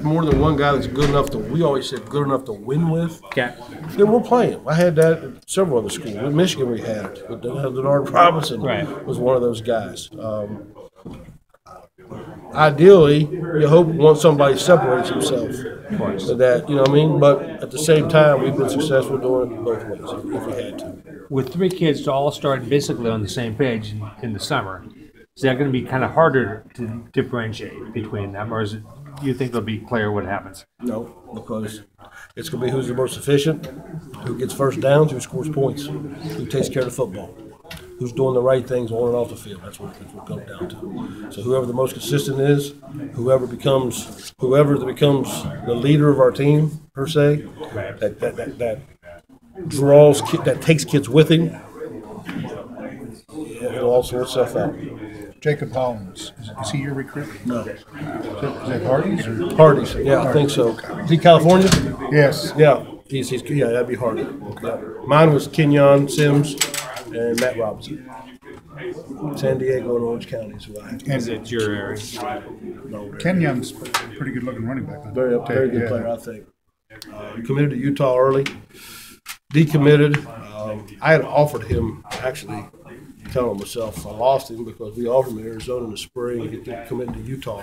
more than one guy that's good enough to, we always said good enough to win with, Okay. then we'll play him. I had that at several other schools. In Michigan we had it. But Denard Robinson was one of those guys. Ideally, you hope once somebody separates himself, that, you know what I mean? But at the same time, we've been successful doing it both ways if we had to. With 3 kids all starting basically on the same page in the summer, is that going to be kind of harder to differentiate between them, or is it? Do you think it'll be clear what happens? No, because it's going to be who's the most efficient, who gets first downs, who scores points, who takes care of the football, who's doing the right things on and off the field. That's what it comes down to. So whoever the most consistent is, whoever becomes the leader of our team per se, that draws, that takes kids with him, it'll all sort itself out. Jacob Hollins, is he your recruit? No. Is that Hardy's? Or? Hardy's, yeah, I think so. Is he California? Yes. Yeah, yeah, that'd be Hardy. Yeah. Mine was Kenyon Sims and Matt Robinson. San Diego and Orange County is who I had. Is it your area? No, Kenyon's a pretty good looking running back. very good player, I think. Committed to Utah early, decommitted. I had offered him, actually, telling myself I lost him because we offered him in Arizona in the spring to get committed to Utah.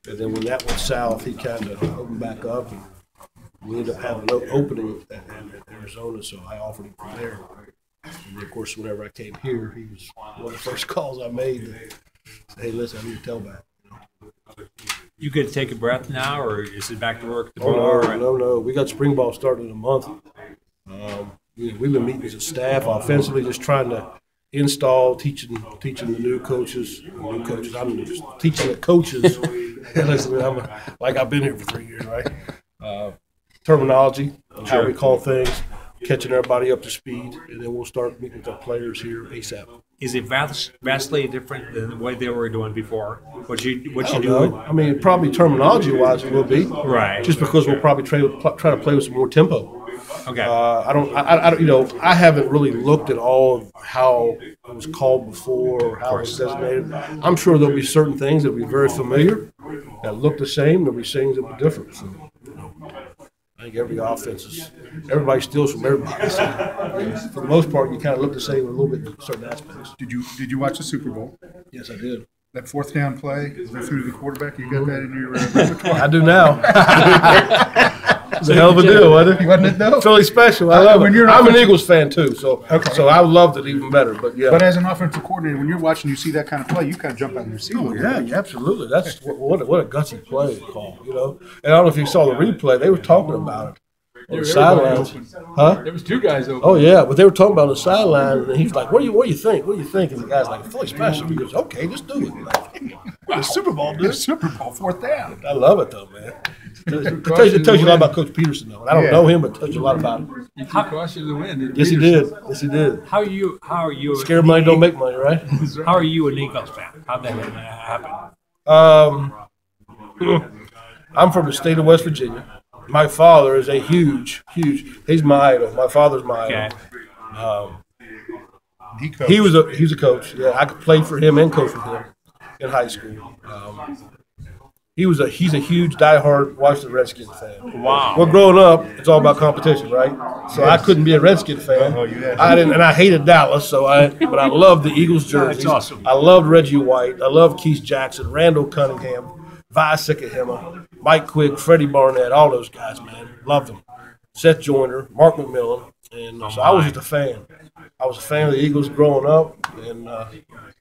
And then when that went south, he kind of opened back up, and we ended up having an opening at Arizona, so I offered him from there. And of course, whenever I came here, he was one of the first calls I made. To say, hey, listen, I need a tailback. You could take a breath now, or is it back to work? No. We got spring ball started in a month. We've been meeting as a staff offensively, just trying to install, teaching the new coaches. I'm teaching the coaches. Listen, like I've been here for 3 years, right? Terminology, how we call things, catching everybody up to speed, and then we'll start meeting with our players here ASAP. Is it vastly different than the way they were doing before? What you do? Know. I mean, probably terminology-wise, it will be right. Just because we'll probably try to play with some more tempo. Okay. I don't. I haven't really looked at all of how it was called before or how it was designated. I'm sure there'll be certain things that will be very familiar that look the same. There'll be things that will be different. So, I think every offense everybody steals from everybody. So, for the most part, you kind of look the same a little bit in certain aspects. Did you watch the Super Bowl? Yes, I did. That fourth down play, they threw to the quarterback. You got that in your repertoire? I do now. It's a hell of a deal, wasn't it? Wasn't it though? It's really special. I love it. I'm an Eagles fan too, so I loved it even better. But yeah. But as an offensive coordinator, when you're watching, you see that kind of play, you kind of jump out in your seat. Yeah, absolutely. That's what a gutsy play call, you know. And I don't know if you saw the replay; they were talking about it on the sidelines. Huh? There was 2 guys open. Oh yeah, but they were talking about the sideline, and he's like, "What do you think? What do you think?" And the guy's like, "Fully special." He goes, "Okay, just do it." Like, the Super Bowl, dude. Super Bowl, fourth down. I love it though, man. It tells you a lot about Coach Peterson, though. And I don't know him, but it tells you a lot about him. He cost you the win. Yes, he did. Yes, he did. How are you? Scared money don't make money, right? How are you an Eagles fan? How'd that happen? I'm from the state of West Virginia. My father is a huge, he's my idol. My father's my idol. He's a coach. Yeah, I could play for him and coach for him in high school. He's a huge diehard Washington Redskins fan. Wow. Well, growing up, it's all about competition, right? So I couldn't be a Redskins fan. I didn't, and I hated Dallas. But I loved the Eagles jerseys. That's awesome. I loved Reggie White. I loved Keith Jackson, Randall Cunningham, Vi Sikahema, Mike Quick, Freddie Barnett, all those guys, man. Loved them. Seth Joyner, Mark McMillan, and so I was just a fan. I was a fan of the Eagles growing up, and now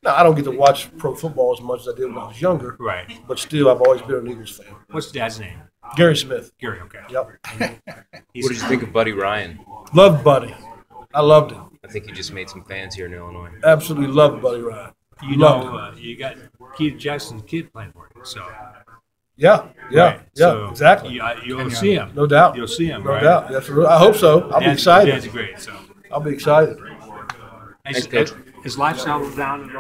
I don't get to watch pro football as much as I did when I was younger. Right. But still, I've always been an Eagles fan. What's Dad's name? Gary Smith. Gary. Okay. Yep. What did you think of Buddy Ryan? Loved Buddy. I loved him. I think you just made some fans here in Illinois. Absolutely loved Buddy Ryan. You know, you got Keith Jackson's kid playing for you, so. Yeah, Right. So exactly. You'll see him. No doubt. You'll see him, No right? doubt. That's I hope so. I'll be excited. Dad's great, so. I'll be excited. Thanks, Coach. Is lifestyle down?